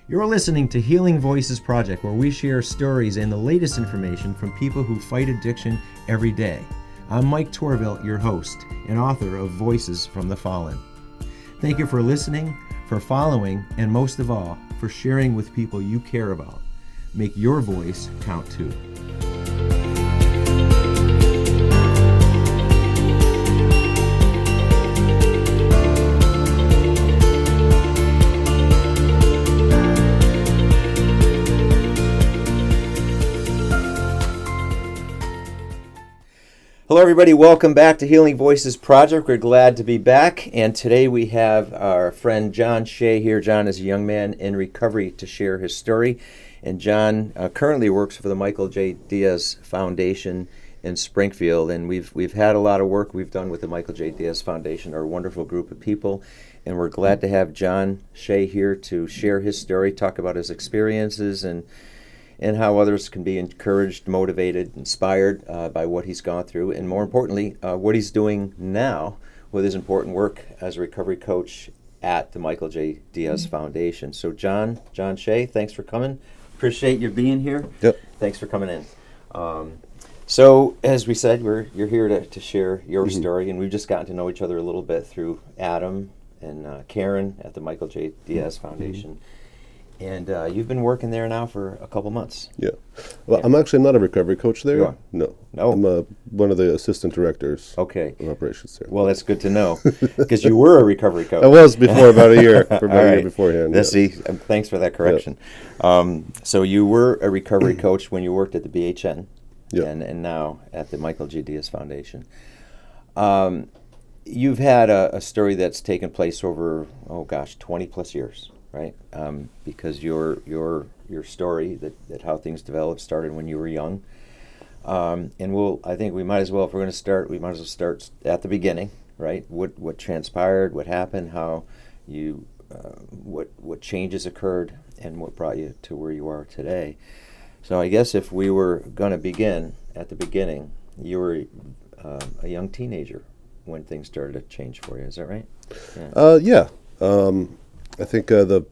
You're listening to Healing Voices Project, where we share stories and the latest information from people who fight addiction every day. I'm Mike Torville, your host and author of Voices from the Fallen. Thank you for listening, for following, and most of all, for sharing with people you care about. Make your voice count too. Hello everybody, welcome back to Healing Voices Project. We're glad to be back, and today we have our friend John Shea here. John is a young man in recovery to share his story, and John currently works for the Michael J. Diaz Foundation in Springfield, and we've had a lot of work we've done with the Michael J. Diaz Foundation, our wonderful group of people, and we're glad to have John Shea here to share his story, talk about his experiences, and how others can be encouraged, motivated, inspired by what he's gone through, and more importantly, what he's doing now with his important work as a recovery coach at the Michael J. Diaz Foundation. So John Shea, thanks for coming. Appreciate you being here. Yep. Thanks for coming in. So as we said, you're here to share your story, and we've just gotten to know each other a little bit through Adam and Karen at the Michael J. Diaz Foundation. And you've been working there now for a couple months. Yeah. Well, I'm actually not a recovery coach there. You are? No. I'm one of the assistant directors of operations there. Well, that's good to know, because you were a recovery coach. I was before, about a year beforehand. Let's see. Thanks for that correction. Yep. So you were a recovery coach when you worked at the BHN, and now at the Michael J. Diaz Foundation. You've had a story that's taken place over, 20 plus years. Right, because your story that how things developed started when you were young, and I think we might as well, if we're going to start, we might as well start at the beginning, right? What transpired, what happened, how you, what changes occurred, and what brought you to where you are today. So I guess if we were going to begin at the beginning, you were a young teenager when things started to change for you. Is that right? Yeah. I think the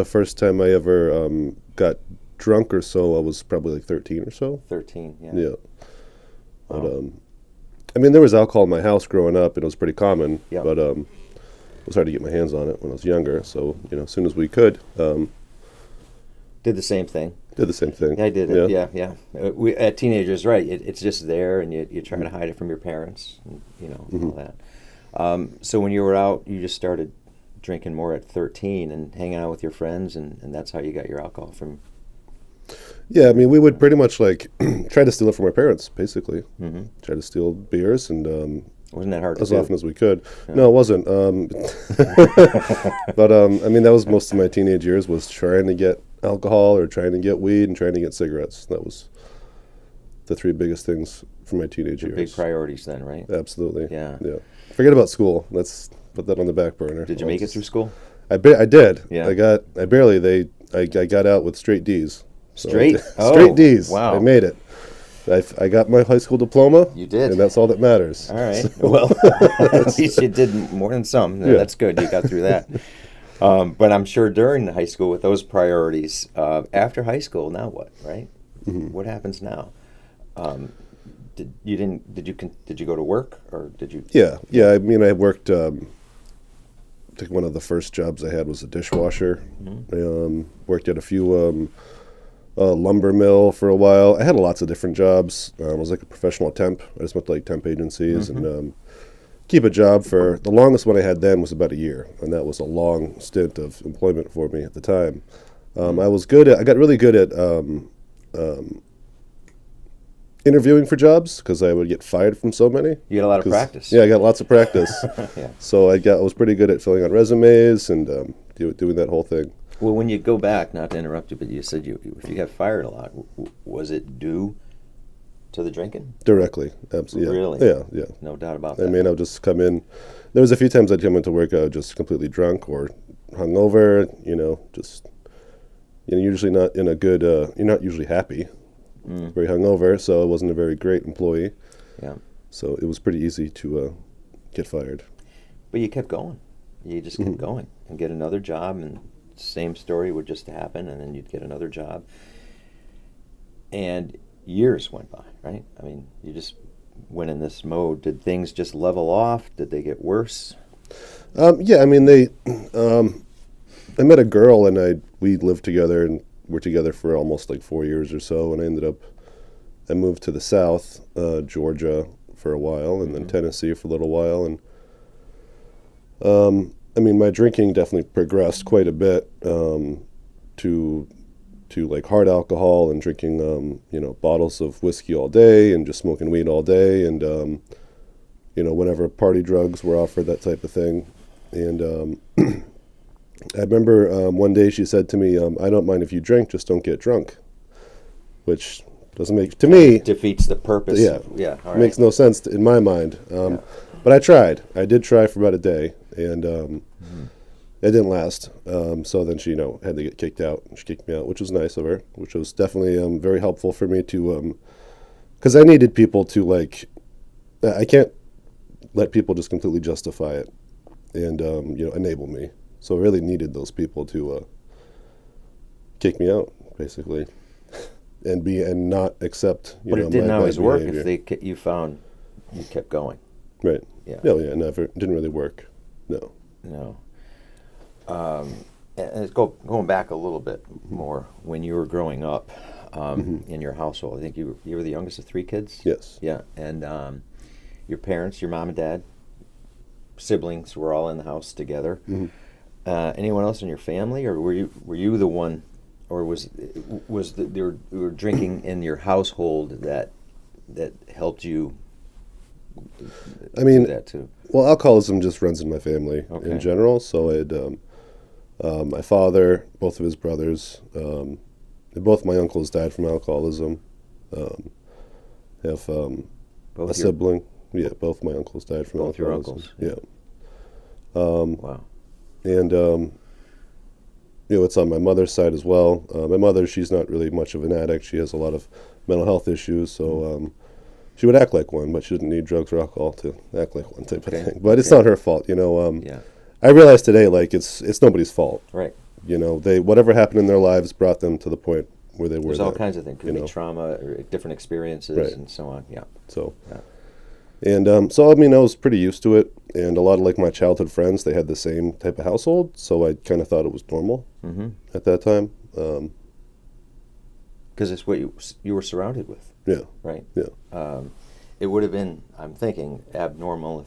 first time I ever got drunk or so, I was probably like 13 or so. 13, yeah. Yeah. But, I mean, there was alcohol in my house growing up, and it was pretty common. Yep. But it was hard to get my hands on it when I was younger. So, as soon as we could. Did the same thing. Yeah, I did it. Yeah. We, at teenagers, right? It's just there, and you try to hide it from your parents, and, all that. So when you were out, you just started drinking more at 13 and hanging out with your friends, and that's how you got your alcohol from. Yeah, I mean, we would pretty much try to steal it from our parents, basically. Try to steal beers, and wasn't that hard as often as we could. Yeah. No, it wasn't. But I mean, that was most of my teenage years, was trying to get alcohol or trying to get weed and trying to get cigarettes. That was the three biggest things for my teenage years. Big priorities then, right? Absolutely. Yeah. Forget about school. Let's put that on the back burner. Did you make it through school? I did. Yeah. I got out with straight D's. So straight D's. Wow. I made it. I got my high school diploma. You did. And that's all that matters. All right. Well, at least you did more than some. Yeah. That's good. You got through that. But I'm sure during the high school with those priorities, after high school, now what, right? What happens now? Did you go to work, or did you? Yeah. I mean, I worked. I think one of the first jobs I had was a dishwasher. Worked at a few lumber mill for a while. I had lots of different jobs. I was like a professional temp. I just went to temp agencies and keep a job for the longest one I had then was about a year, and that was a long stint of employment for me at the time. I got really good at interviewing for jobs, because I would get fired from so many. You got a lot of practice. Yeah, I got lots of practice. Yeah. So I was pretty good at filling out resumes and doing that whole thing. Well, when you go back, not to interrupt you, but you said if you got fired a lot, was it due to the drinking? Directly, absolutely. Really? Yeah. No doubt about that. I mean, I'll just come in. There was a few times I'd come into work just completely drunk or hungover. Usually not in a good. You're not usually happy. Very hungover, so I wasn't a very great employee. Yeah. So it was pretty easy to get fired. But you kept going. You just kept going and get another job and same story would just happen, and then you'd get another job. And years went by, right? I mean, you just went in this mode. Did things just level off? Did they get worse? Yeah, I mean, I met a girl, and we lived together, and we're together for almost like 4 years or so, and I moved to the South, Georgia for a while, and then Tennessee for a little while, and I mean, my drinking definitely progressed quite a bit to like hard alcohol and drinking, bottles of whiskey all day and just smoking weed all day, and whenever party drugs were offered, that type of thing. And I remember one day she said to me, "I don't mind if you drink, just don't get drunk," which doesn't make, to me, defeats the purpose. Yeah, All right. Makes no sense in my mind. But I tried. I did try for about a day, and it didn't last. So then she, had to get kicked out. She kicked me out, which was nice of her, which was definitely very helpful for me to, because I needed people to, like, I can't let people just completely justify it and, enable me. So I really needed those people to kick me out, basically, and not accept, But it didn't always work behavior. if you found you kept going. Right. Yeah. No, yeah, never. It didn't really work. No. No. And it's going back a little bit more, when you were growing up in your household. I think you were the youngest of 3 kids? Yes. Yeah. And your parents, your mom and dad, siblings were all in the house together. Anyone else in your family, or were you the one, or was you were drinking in your household that helped you? I mean, do that too. Well, alcoholism just runs in my family Okay. in general. So I had my father, both of his brothers, and both my uncles died from alcoholism. Have Both a sibling. Yeah, both my uncles died from Both your alcoholism. uncles. Yeah. Wow. And it's on my mother's side as well. My mother, she's not really much of an addict. She has a lot of mental health issues, so she would act like one, but she didn't need drugs or alcohol to act like one type of thing. But it's not her fault, Yeah. I realize today, like, it's nobody's fault. Right. They whatever happened in their lives brought them to the point where they were. There's all kinds of things. Could be trauma, or different experiences, and so on. Yeah. So, Yeah. and so I mean, I was pretty used to it, and a lot of like my childhood friends, they had the same type of household, so I kind of thought it was normal at that time. Because it's what you were surrounded with. Yeah. Right. Yeah. It would have been, I'm thinking, abnormal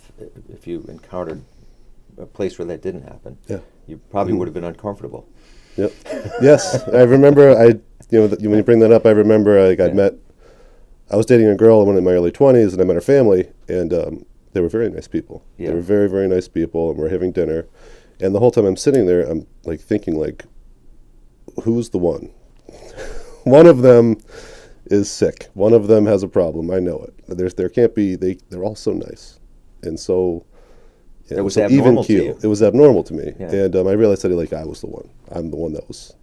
if you encountered a place where that didn't happen. Yeah. You probably would have been uncomfortable. Yep. Yes, I remember. When you bring that up, I remember I was dating a girl in my early 20s, and I met her family, and they were very nice people. Yeah. They were very, very nice people, and we're having dinner, and the whole time I'm sitting there, I'm like thinking, like, who's the one? One of them is sick. One of them has a problem. I know it. There can't be. They're all so nice, and so. Yeah, It was so abnormal even keel. to you. It was abnormal to me, Yeah. and I realized that I was the one. I'm the one that was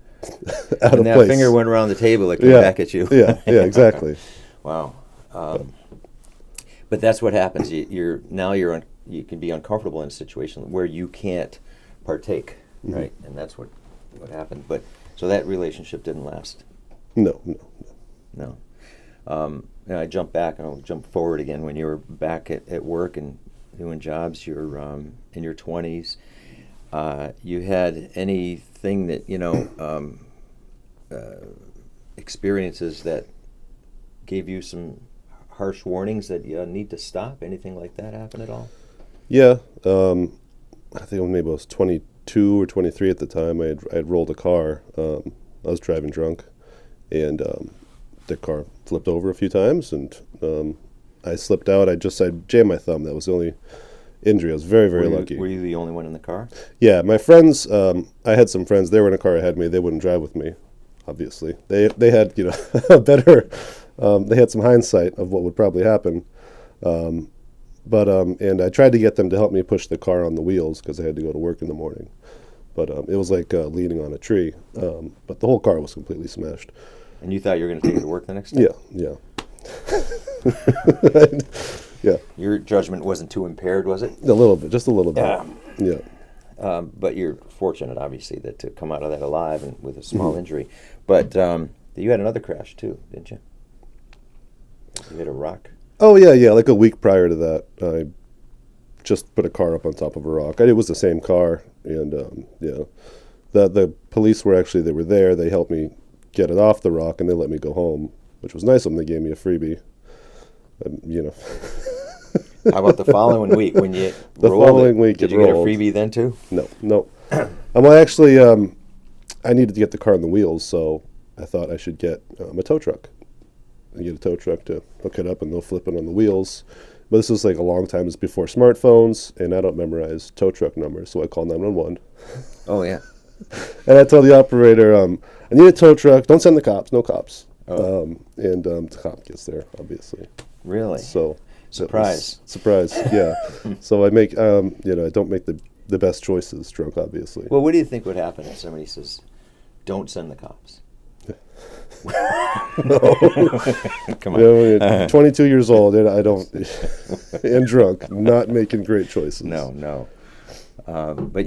out And of that place. finger went around the table, it came Yeah. back at you. Yeah, exactly. Wow. But that's what happens. You can be uncomfortable in a situation where you can't partake, right? And that's what happened. But so that relationship didn't last. No. I jump back, and I'll jump forward again. When you were back at work and doing jobs, you're in your 20s. You had anything that experiences that gave you some harsh warnings that you need to stop? Anything like that happen at all? Yeah, I think maybe I was 22 or 23 at the time. I had rolled a car. I was driving drunk, and the car flipped over a few times, and I slipped out. I jammed my thumb. That was the only injury. I was very, very lucky. Were you the only one in the car? Yeah, my friends. I had some friends. They were in a car ahead of me. They wouldn't drive with me. Obviously, they had a better. They had some hindsight of what would probably happen. And I tried to get them to help me push the car on the wheels because I had to go to work in the morning. But it was like leaning on a tree. But the whole car was completely smashed. And you thought you were going to take it to work the next day? Yeah. Yeah. Your judgment wasn't too impaired, was it? A little bit, just a little bit. Yeah. Yeah. But you're fortunate, obviously, that to come out of that alive and with a small injury. But you had another crash too, didn't you? You hit a rock. Oh yeah. Like a week prior to that, I just put a car up on top of a rock. It was the same car, and the police were there. They helped me get it off the rock, and they let me go home, which was nice of them. They gave me a freebie. How about the following week when you the rolled following it? week Did it you rolled. get a freebie then too? No. Well, actually, I needed to get the car on the wheels, so I thought I should get a tow truck. I get a tow truck to hook it up, and they'll flip it on the wheels. But this was like a long time. It's before smartphones, and I don't memorize tow truck numbers, so I called 911. Oh yeah. And I told the operator, I need a tow truck. Don't send the cops. No cops. Oh. And the cop gets there, obviously. Really? So Surprise. Surprise. Yeah. So I make, I don't make the best choices drunk, obviously. Well, what do you think would happen if somebody says, "Don't send the cops"? No. Come on. 22 years old, and I don't, and drunk, not making great choices. No. But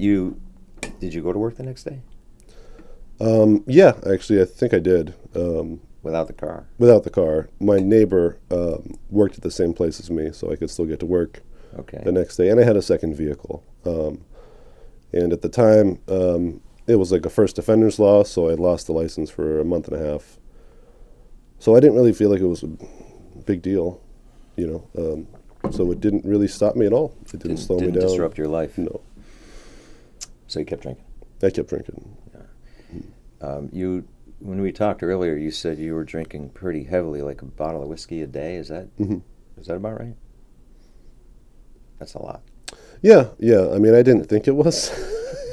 did you go to work the next day? Yeah, actually, I think I did. Without the car? Without the car. My neighbor worked at the same place as me, so I could still get to work the next day. And I had a second vehicle. And at the time, it was like a first offender's law, so I lost the license for a month and a half. So I didn't really feel like it was a big deal, So it didn't really stop me at all. It didn't slow me down. Didn't disrupt your life? No. So you kept drinking? I kept drinking. Yeah. When we talked earlier, you said you were drinking pretty heavily, like a bottle of whiskey a day. Is that about right? That's a lot. Yeah. I mean, I didn't think it was.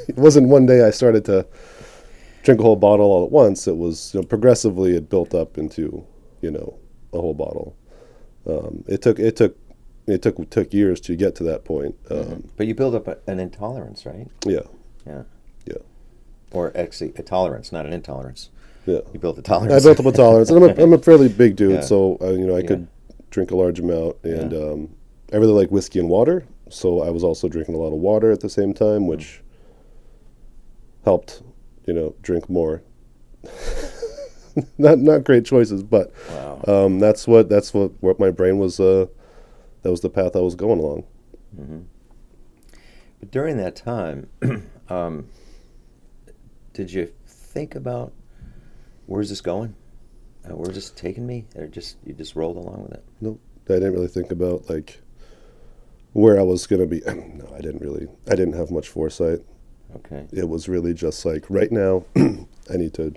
It wasn't one day I started to drink a whole bottle all at once. It was progressively it built up into a whole bottle. It took years to get to that point. But you build up an intolerance, right? Yeah. Yeah. Yeah. Or actually, a tolerance, not an intolerance. Yeah. You built a tolerance. I built up a tolerance, and I'm a fairly big dude, Yeah. so I could drink a large amount, and I really like whiskey and water, so I was also drinking a lot of water at the same time, which helped, drink more. Not great choices, but Wow. that's what my brain was. That was the path I was going along. Mm-hmm. But during that time, did you think about where's this going? Where's this taking me? Or you just rolled along with it? Nope. I didn't really think about like where I was going to be. No, I didn't have much foresight. Okay. It was really just like right now, I need to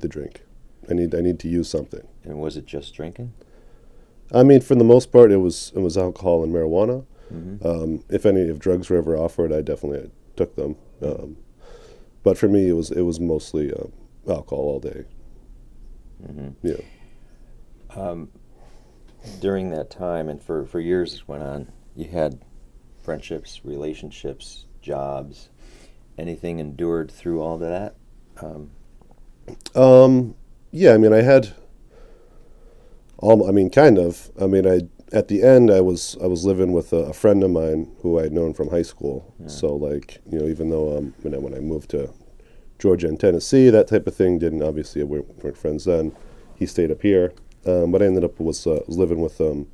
drink. I need to use something. And was it just drinking? I mean, for the most part, it was alcohol and marijuana. Mm-hmm. If drugs were ever offered, I definitely took them. But for me, it was mostly alcohol all day. Mm-hmm. Yeah. During that time, and for years it went on, you had friendships, relationships, jobs. Anything endured through all of that? Yeah, I mean, I had kind of. I mean, at the end, I was living with a friend of mine who I had known from high school. Yeah. So, like, even though when I moved to Georgia and Tennessee, that type of thing didn't, obviously, we weren't friends then. He stayed up here. But I ended up was living with him,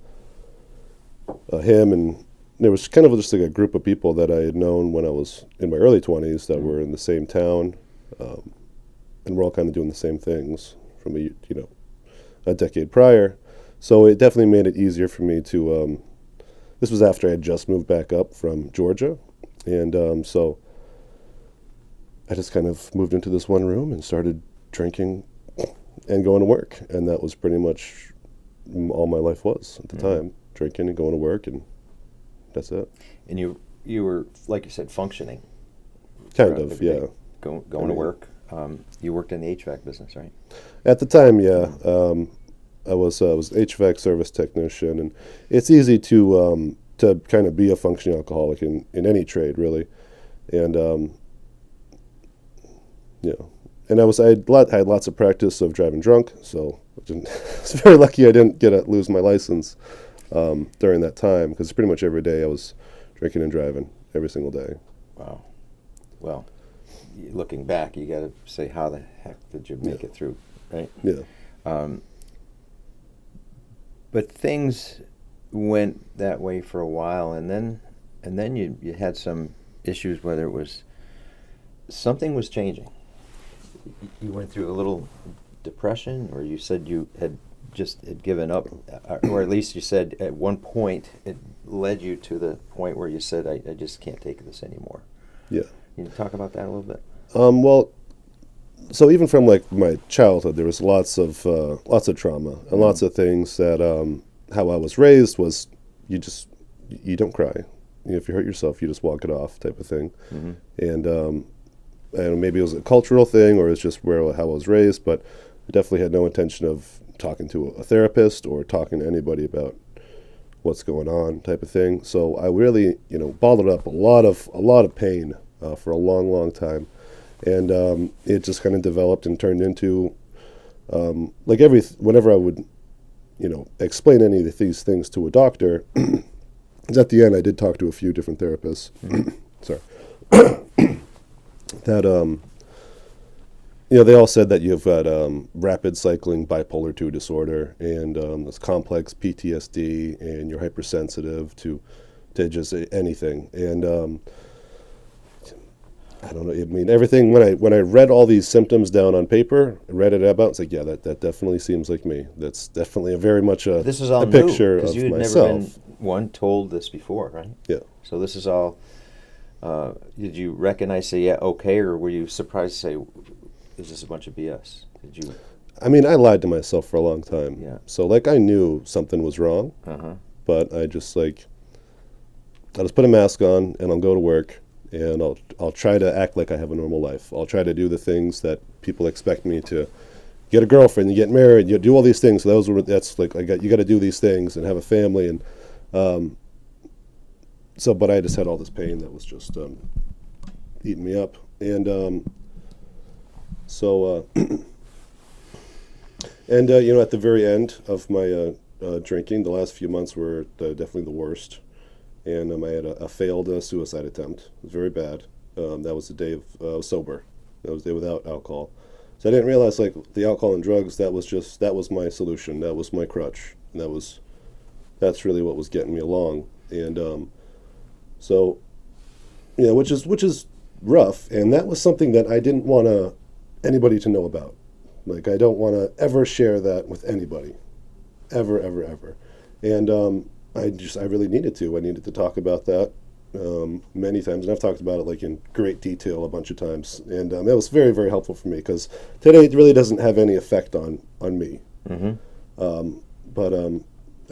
and there was kind of just like a group of people that I had known when I was in my early 20s that were in the same town, and we're all kind of doing the same things from a decade prior. So it definitely made it easier for me to. This was after I had just moved back up from Georgia, and so I just kind of moved into this one room and started drinking and going to work, and that was pretty much all my life was at the time, drinking and going to work, and that's it. And you were, like you said, functioning. Kind of, yeah. Going to work. You worked in the HVAC business, right? At the time, yeah. I was HVAC service technician, and it's easy to kind of be a functioning alcoholic in any trade, really, and And I had lots of practice of driving drunk, so I was very lucky I didn't lose my license during that time, because pretty much every day I was drinking and driving every single day. Wow. well, looking back, you got to say, how the heck did you make it through, right? Yeah. But things went that way for a while, and then you had some issues, whether it was something was changing. You went through a little depression, or you said you had given up, or at least you said at one point it led you to the point where you said, I just can't take this anymore. Yeah. Can you talk about that a little bit? Well, so even from like my childhood, there was lots of trauma and lots of things that how I was raised was you don't cry. If you hurt yourself, you just walk it off, type of thing. And maybe it was a cultural thing, or it's just how I was raised, but I definitely had no intention of talking to a therapist or talking to anybody about what's going on, type of thing. So I really, bottled up a lot of pain for a long time, and it just kind of developed and turned into whenever I would, explain any of these things to a doctor. At the end, I did talk to a few different therapists. Sorry. That they all said that you've got rapid cycling bipolar 2 disorder and this complex PTSD, and you're hypersensitive to just anything. And I don't know. I mean, everything. When I read all these symptoms down on paper, read it about, it's like, yeah, that definitely seems like me. That's definitely very much a this is all a picture of you had myself. never been told this before, right? Yeah. So this is all. Did you recognize, say, yeah, okay, or were you surprised to say, is this a bunch of BS? Did you? I mean, I lied to myself for a long time. Yeah. So I knew something was wrong, but I'll just put a mask on and I'll go to work, and I'll try to act like I have a normal life. I'll try to do the things that people expect me to. Get a girlfriend, you get married, you do all these things. So you got to do these things and have a family, and but I just had all this pain that was just eating me up, and and at the very end of my drinking, the last few months were definitely the worst, and I had a failed suicide attempt. It was very bad. That was the day of sober. That was the day without alcohol. So I didn't realize the alcohol and drugs, that was my solution. That was my crutch. And that's really what was getting me along. And which is rough. And that was something that I didn't want anybody to know about. I don't want to ever share that with anybody, ever. And I really needed to. I needed to talk about that many times, and I've talked about it in great detail a bunch of times, and it was very, very helpful for me, because today it really doesn't have any effect on me. But I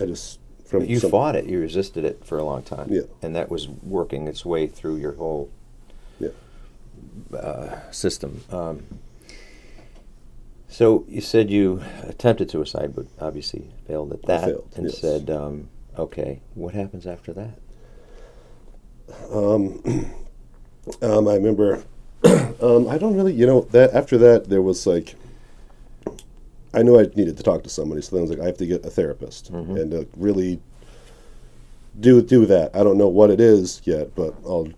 just you fought it, you resisted it for a long time, yeah, and that was working its way through your whole system. So you said you attempted suicide, but obviously failed at that. I failed, and yes. Said, okay, what happens after that? I remember, I don't really, that after that there was I knew I needed to talk to somebody, so then I was I have to get a therapist and really do that. I don't know what it is yet, but you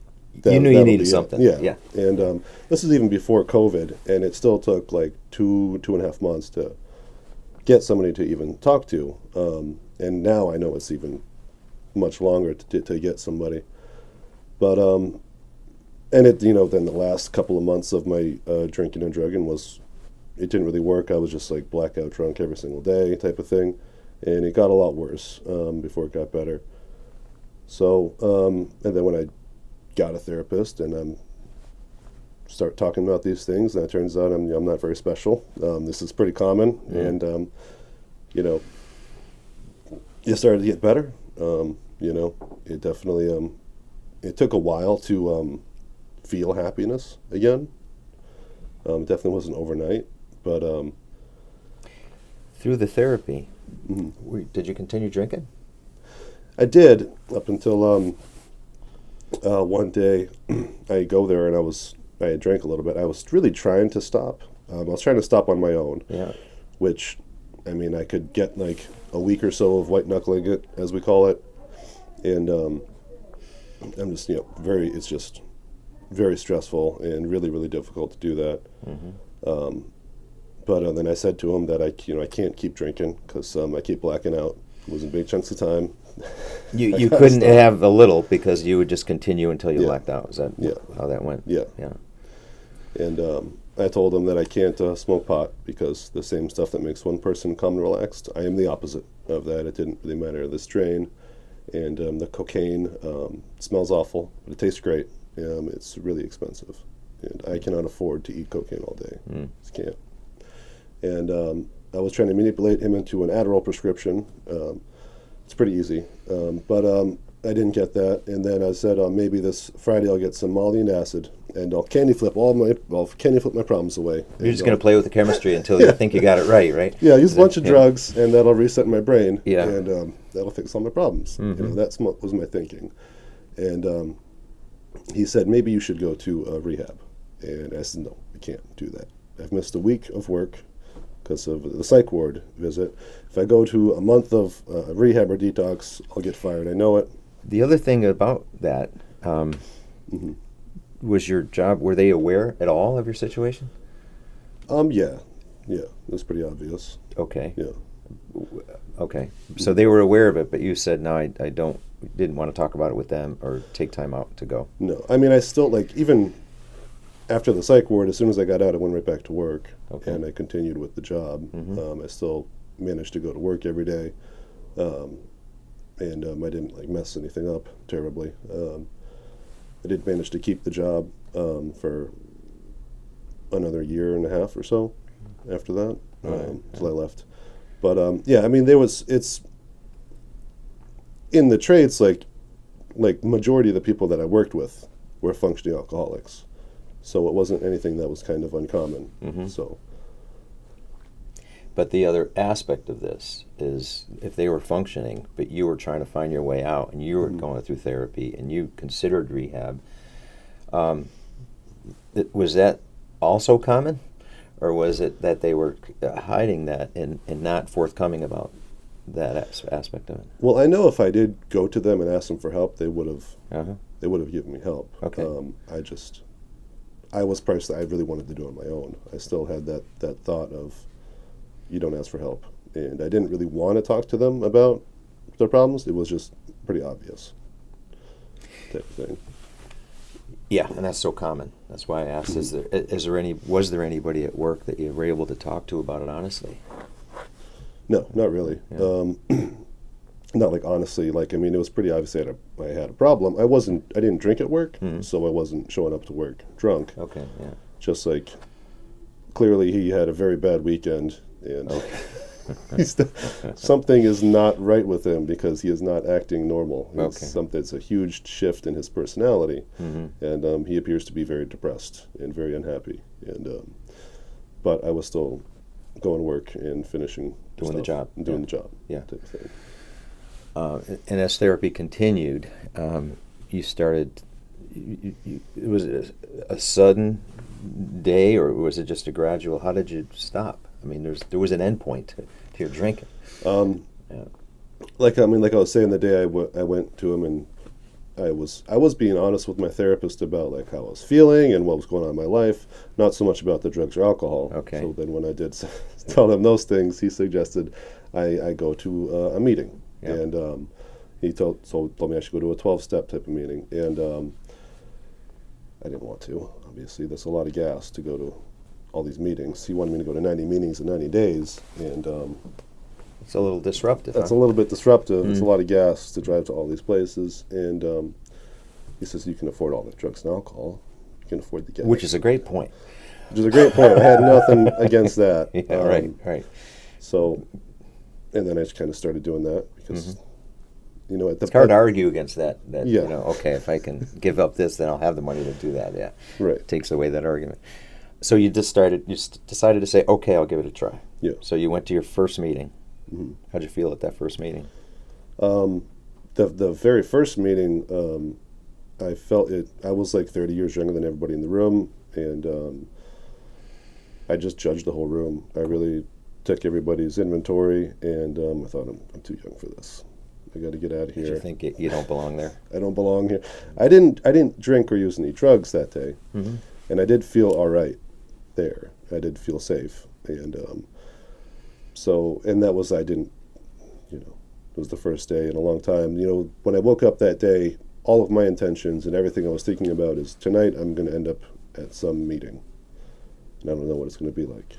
knew you needed something. Yeah. And this is even before COVID, and it still took 2.5 months to get somebody to even talk to. And now I know it's even much longer to get somebody. But and it then the last couple of months of my drinking and drugging it didn't really work. I was just blackout drunk every single day type of thing, and it got a lot worse before it got better. So and then when I got a therapist and start talking about these things, and it turns out I'm not very special. This is pretty common, and it started to get better. It definitely. It took a while to feel happiness again. It definitely wasn't overnight, but through the therapy, did you continue drinking? I did up until one day I go there and I had drank a little bit. I was really trying to stop. I was trying to stop on my own, which, I could get a week or so of white knuckling it, as we call it, and I'm just, it's just very stressful and really, really difficult to do that. But then I said to him that I can't keep drinking because I keep blacking out, losing big chunks of time. You couldn't have a little because you would just continue until you Yeah. blacked out. Is that Yeah. how that went? Yeah. Yeah. And I told him that I can't smoke pot because the same stuff that makes one person calm and relaxed, I am the opposite of that. It didn't really matter the strain. And the cocaine smells awful, but it tastes great. It's really expensive. And I cannot afford to eat cocaine all day. Just can't. And I was trying to manipulate him into an Adderall prescription. It's pretty easy. But I didn't get that. And then I said, maybe this Friday I'll get some Molly and acid, and I'll candy flip my problems away. You're just going to play with the chemistry until you think you got it right? Yeah, use a bunch of drugs, and that'll reset my brain. Yeah. And that'll fix all my problems. That's what was my thinking. And he said, maybe you should go to rehab. And I said, no, I can't do that. I've missed a week of work because of the psych ward visit. If I go to a month of rehab or detox, I'll get fired. I know it. The other thing about that was your job. Were they aware at all of your situation? Yeah. It was pretty obvious. Okay. Yeah. Okay. So they were aware of it, but you said, no, I didn't want to talk about it with them or take time out to go. No. I mean, I still, even after the psych ward, as soon as I got out, I went right back to work. Okay. And I continued with the job. I still managed to go to work every day. And I didn't mess anything up terribly. I did manage to keep the job for another year and a half or so after that, till I left. But I mean, it's in the trades, like majority of the people that I worked with were functioning alcoholics, so it wasn't anything that was kind of uncommon. So. But the other aspect of this is if they were functioning, but you were trying to find your way out and you were going through therapy and you considered rehab, was that also common? Or was it that they were hiding that and not forthcoming about that aspect of it? Well, I know if I did go to them and ask them for help, they would have given me help. Okay. I was person I really wanted to do it on my own. I still had that thought of, you don't ask for help. And I didn't really want to talk to them about their problems. It was just pretty obvious type of thing. Yeah, and that's so common. That's why I asked, was there anybody at work that you were able to talk to about it honestly? No, not really. Yeah. Not honestly. I mean, it was pretty obvious I had a problem. I didn't drink at work, so I wasn't showing up to work drunk. Okay, yeah. Just clearly he had a very bad weekend, and something is not right with him because he is not acting normal. It's a huge shift in his personality, and he appears to be very depressed and very unhappy. And but I was still going to work and finishing doing the job, doing the job, type of thing. And as therapy continued, you started. Was it a sudden day, or was it just a gradual? How did you stop? I mean, there was an end point to your drinking. Like I was saying, the day I went to him, and I was being honest with my therapist about how I was feeling and what was going on in my life, not so much about the drugs or alcohol. Okay. So then when I did tell him those things, he suggested I go to a meeting, and he told me I should go to a 12-step type of meeting, and I didn't want to. Obviously, that's a lot of gas to go to all these meetings. He wanted me to go to 90 meetings in 90 days, and it's a little disruptive. That's a little bit disruptive. It's a lot of gas to drive to all these places, and he says you can afford all the drugs and alcohol. You can afford the gas, which is a great point. Which is a great point. I had nothing against that. Yeah, right. So, and then I just kind of started doing that because. It's hard to argue against that. Yeah. Okay, if I can give up this, then I'll have the money to do that. Yeah, right. It takes away that argument. So you decided to say, okay, I'll give it a try. Yeah. So you went to your first meeting. How'd you feel at that first meeting? The very first meeting, I felt it. I was 30 years younger than everybody in the room, and I just judged the whole room. I really took everybody's inventory, and I thought I'm too young for this. I got to get out of Did here. you think you don't belong there? I don't belong here. I didn't drink or use any drugs that day, and I did feel all right there. I did feel safe, and and that was I didn't, it was the first day in a long time. When I woke up that day, all of my intentions and everything I was thinking about is tonight I'm going to end up at some meeting, and I don't know what it's going to be like,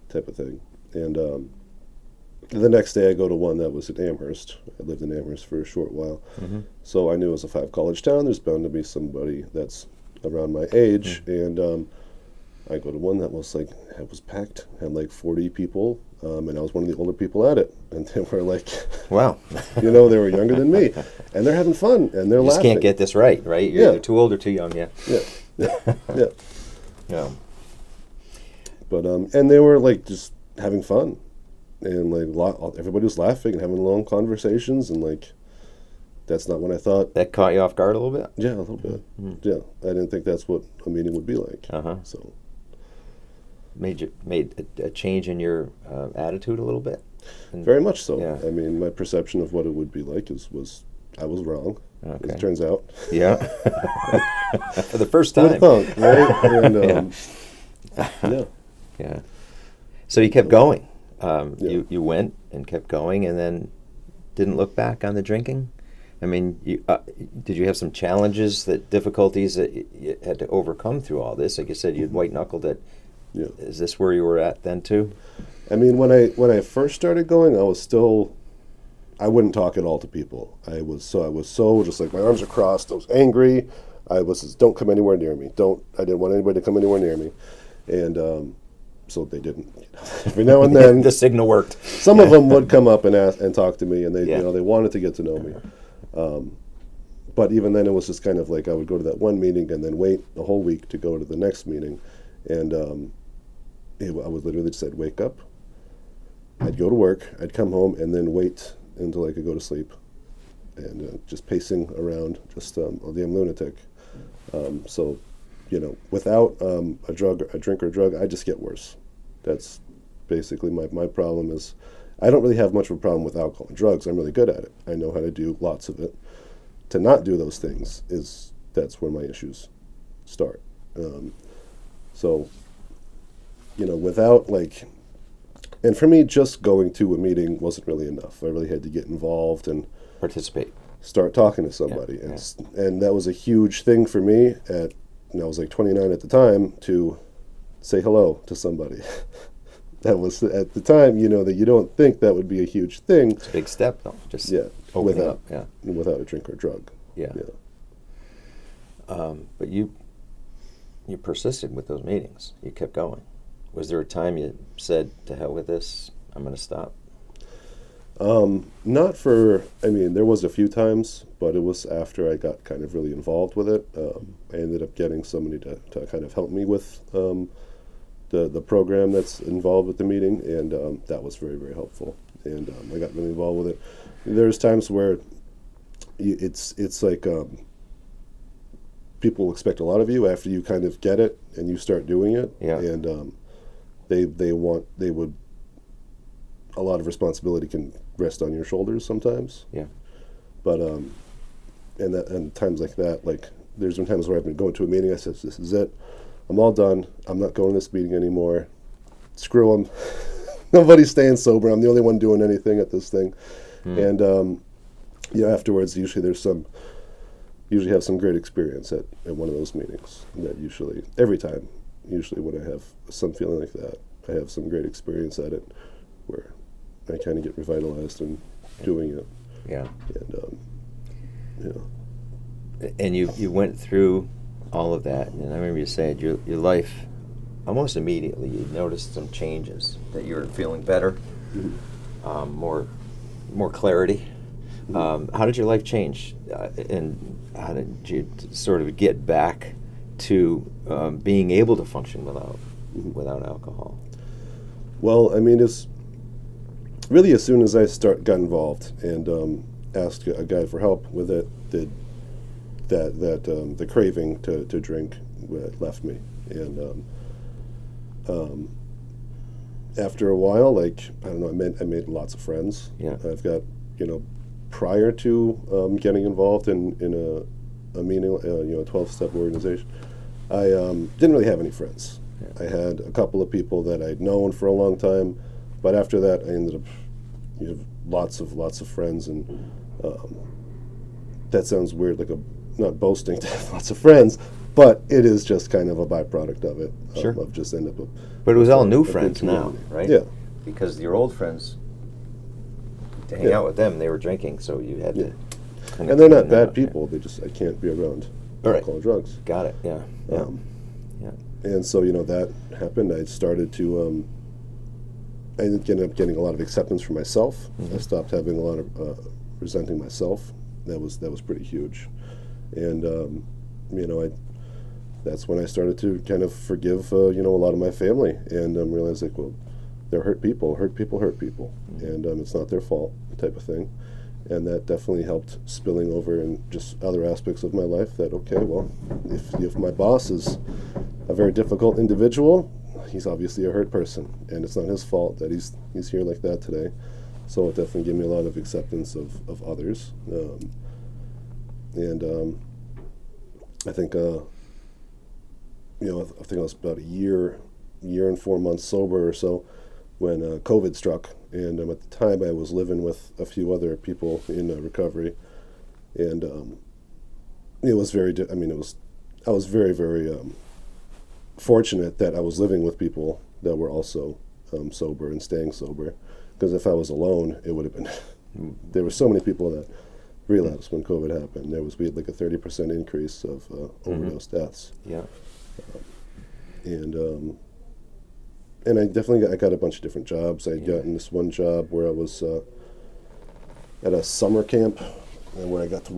type of thing, and. The next day I go to one that was at Amherst. I lived in Amherst for a short while. So I knew it was a 5-college town. There's bound to be somebody that's around my age. And I go to one that was it was packed, had like 40 people. And I was one of the older people at it. And they were like, wow. they were younger than me. And they're having fun and they're You just laughing. can't get this right? You're too old or too young, yeah. Yeah. Yeah. But, and they were like just having fun. And everybody was laughing and having long conversations, and that's not what I thought. That caught you off guard a little bit? Yeah, a little bit. Yeah, I didn't think that's what a meeting would be like. So made a change in your attitude a little bit? Very much so. Yeah. I mean, my perception of what it would be like was I was wrong. Okay. As it turns out. Yeah. For the first time. Punk, right? And yeah. Yeah. So you kept going. You went and kept going, and then didn't look back on the drinking. I mean, did you have some challenges, difficulties that you had to overcome through all this? Like you said, you'd white knuckled it. Yeah. Is this where you were at then too? I mean, when I first started going, I wouldn't talk at all to people. I was so just like my arms are crossed. I was angry. I was just, don't come anywhere near me. I didn't want anybody to come anywhere near me, and. So they didn't. Every now and then, the signal worked. Some of them would come up and ask and talk to me, and they they wanted to get to know me. But even then, it was just kind of like I would go to that one meeting and then wait a whole week to go to the next meeting, and I would literally just wake up. I'd go to work. I'd come home and then wait until I could go to sleep, and just pacing around, just a damn lunatic. So. Without a drink or drug, I just get worse. That's basically my problem is I don't really have much of a problem with alcohol and drugs. I'm really good at it. I know how to do lots of it. To not do those things that's where my issues start. So, without and for me, just going to a meeting wasn't really enough. I really had to get involved and participate, start talking to somebody, and that was a huge thing for me and I was 29 at the time, to say hello to somebody. That was, at the time, that you don't think that would be a huge thing. It's a big step, though. Just without up. Without a drink or drug. Yeah. But you persisted with those meetings. You kept going. Was there a time you said, to hell with this, I'm going to stop? Not for, there was a few times, but it was after I got kind of really involved with it. I ended up getting somebody to kind of help me with the program that's involved with the meeting, and that was very, very helpful. And I got really involved with it. There's times where it's like people expect a lot of you after you kind of get it and you start doing it, and a lot of responsibility can rest on your shoulders sometimes. Yeah. But and times like that, there's been times where I've been going to a meeting. I said, "This is it. I'm all done. I'm not going to this meeting anymore. Screw them. Nobody's staying sober. I'm the only one doing anything at this thing." And afterwards, usually have some great experience at one of those meetings. That every time when I have some feeling like that, I have some great experience at it, where I kind of get revitalized in doing it. Yeah. And And you went through all of that, and I remember you saying your life, almost immediately, you noticed some changes, that you were feeling better, more clarity. How did your life change, and how did you sort of get back to being able to function without alcohol? Well, it's really as soon as I got involved and asked a guy for help with it, the craving to drink left me, and after a while, I don't know, I made lots of friends. Yeah. I've got prior to getting involved in a meeting, a 12-step organization, I didn't really have any friends. I had a couple of people that I'd known for a long time, but after that, I ended up lots of friends, and that sounds weird, like not boasting to have lots of friends, but it is just kind of a byproduct of it. Sure. Of just end up. But it was all new friends now, right? Yeah. Because your old friends, to hang out with them, they were drinking, so you had to. And they're not bad people. They just I can't be around alcohol and drugs. Got it. Yeah. And so that happened. I started to. I ended up getting a lot of acceptance for myself. Mm-hmm. I stopped having a lot of resenting myself. That was pretty huge, and that's when I started to kind of forgive a lot of my family, and realized like, well, they're hurt people, mm-hmm. and it's not their fault, type of thing. And that definitely helped spilling over in just other aspects of my life. That okay, well, if my boss is a very difficult individual, he's obviously a hurt person, and it's not his fault that he's here like that today. So it definitely gave me a lot of acceptance of others, and I think I think I was about a year and 4 months sober or so when COVID struck. And at the time, I was living with a few other people in recovery, and it was very. I was very, very fortunate that I was living with people that were also sober and staying sober. Because if I was alone, it would have been. There were so many people that relapsed when COVID happened. We had like a 30% increase of overdose deaths. Yeah. And I definitely got a bunch of different jobs. I got in this one job where I was at a summer camp, and where I got to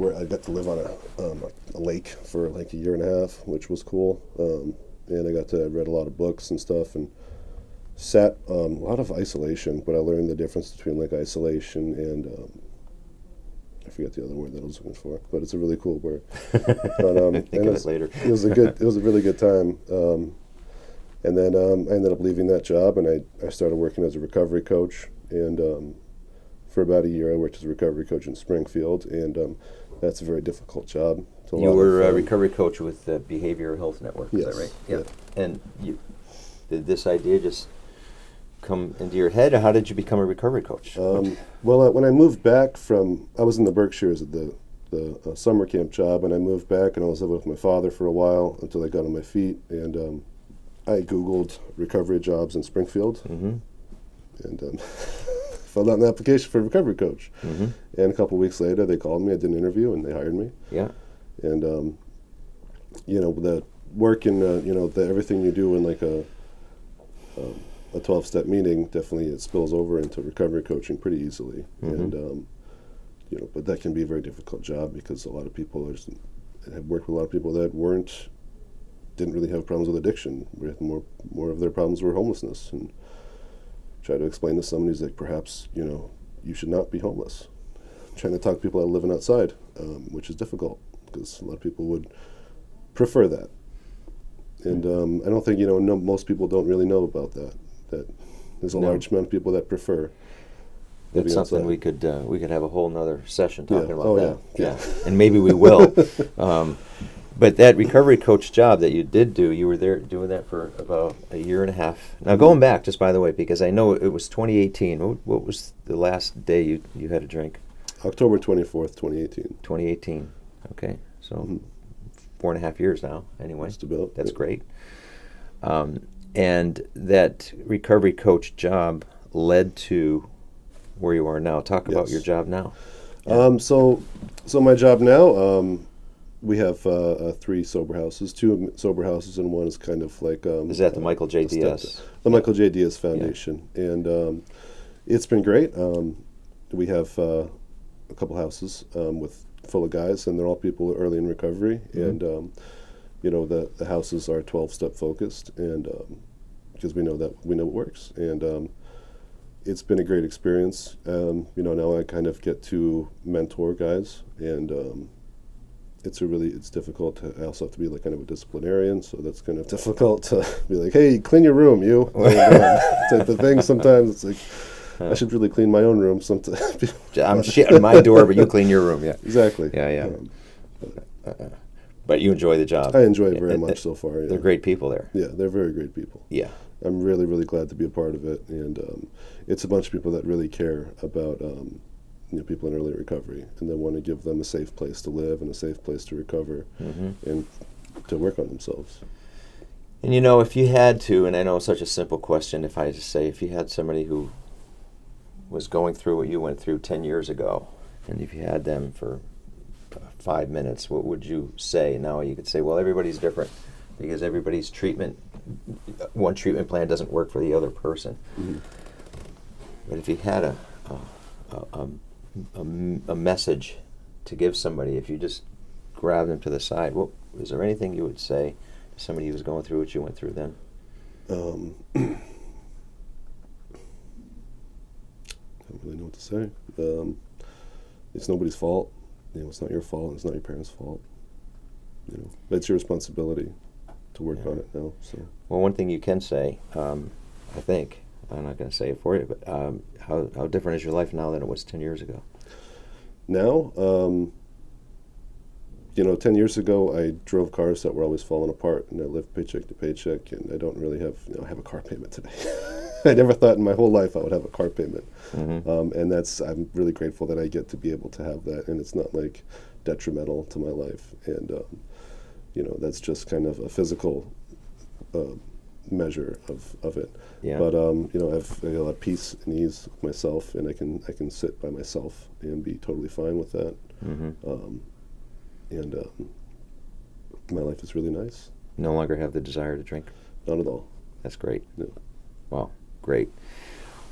live on a lake for like a year and a half, which was cool. And I read a lot of books and stuff, and sat a lot of isolation. But I learned the difference between like isolation and I forget the other word that I was looking for, but it's a really cool word. But, think of it later. It was a really good time. And then I ended up leaving that job, and I started working as a recovery coach. And for about a year, I worked as a recovery coach in Springfield, and that's a very difficult job. You were a recovery coach with the Behavioral Health Network, yes, is that right? Yeah. And did this idea just come into your head, or how did you become a recovery coach? Well, when I moved back I was in the Berkshires at the summer camp job, and I moved back, and I was living with my father for a while until I got on my feet, and I Googled recovery jobs in Springfield, mm-hmm. and filled out an application for a recovery coach. Mm-hmm. And a couple of weeks later, they called me. I did an interview, and they hired me. Yeah. And the work in everything you do in like a 12-step meeting, definitely it spills over into recovery coaching pretty easily. Mm-hmm. And but that can be a very difficult job, because a lot of people have worked with a lot of people that didn't really have problems with addiction. More of their problems were homelessness, and try to explain to someone who's like, perhaps you should not be homeless. Trying to talk to people that are living outside, which is difficult, because a lot of people would prefer that. And I don't think most people don't really know about that. That there's a large amount of people that prefer. That's something we could have a whole nother session talking about that. Yeah. And maybe we will. But that recovery coach job that you did do, you were there doing that for about a year and a half. Now, going back, just by the way, because I know it was 2018. What was the last day you had a drink? October 24th, 2018. 2018. Okay. So 4.5 years now, anyway. Just about. That's great. And that recovery coach job led to where you are now. Talk about your job now. Yeah. So my job now, we have 3 sober houses, 2 sober houses, and one is kind of like... is that the Michael J. Diaz? The Michael J. Diaz Foundation. Yeah. And it's been great. We have a couple houses full of guys, and they're all people early in recovery. Mm-hmm. And, the houses are 12-step focused, and because we know it works. And it's been a great experience. Now I kind of get to mentor guys, and it's difficult. I also have to be like kind of a disciplinarian, so that's kind of difficult to be like, hey, clean your room, you, type of thing. Sometimes it's like, I should really clean my own room sometime. I'm shitting my door, but you clean your room. Yeah. Exactly. Yeah. But you enjoy the job. I enjoy it very much so far. Yeah. They're great people there. Yeah, they're very great people. Yeah. I'm really, really glad to be a part of it, and it's a bunch of people that really care about people in early recovery, and they want to give them a safe place to live and a safe place to recover and to work on themselves. And if you had to, and I know it's such a simple question, if I just say, if you had somebody who was going through what you went through 10 years ago, and if you had them for 5 minutes, what would you say? Now you could say, well, everybody's different because everybody's one treatment plan doesn't work for the other person. But if you had a message to give somebody, if you just grab them to the side, is there anything you would say to somebody who was going through what you went through then? I don't really know what to say. It's nobody's fault. It's not your fault. It's not your parents' fault. But it's your responsibility to work on it now. So. Well, one thing you can say, I think, I'm not going to say it for you, but how different is your life now than it was 10 years ago? Now, 10 years ago, I drove cars that were always falling apart, and I lived paycheck to paycheck, and I don't really have a car payment today. I never thought in my whole life I would have a car payment. And I'm really grateful that I get to be able to have that, and it's not like detrimental to my life. And, that's just kind of a physical measure of it. Yeah. But, I've got a lot of peace and ease with myself, and I can sit by myself and be totally fine with that. My life is really nice. No longer have the desire to drink? Not at all. That's great. No. Wow, great.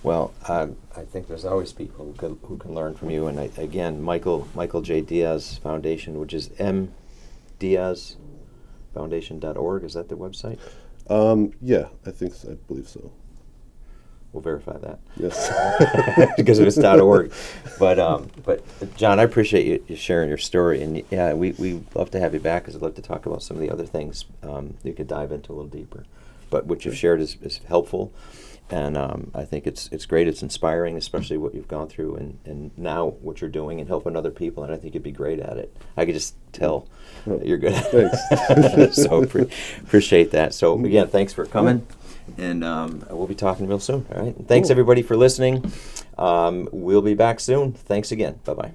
Well, I think there's always people who can learn from you. And again, Michael J. Diaz Foundation, which is mdiazfoundation.org. Is that the website? Yeah, I believe so. We'll verify that. Yes. Because if it's .org. But John, I appreciate you sharing your story. And yeah, we love to have you back because I'd love to talk about some of the other things you could dive into a little deeper. But what you've shared is helpful. And I think it's great. It's inspiring, especially what you've gone through and now what you're doing and helping other people. And I think you'd be great at it. I could just tell that you're good at it. Thanks. So appreciate that. So again, thanks for coming. And we'll be talking real soon. All right. And thanks everybody for listening. We'll be back soon. Thanks again. Bye-bye.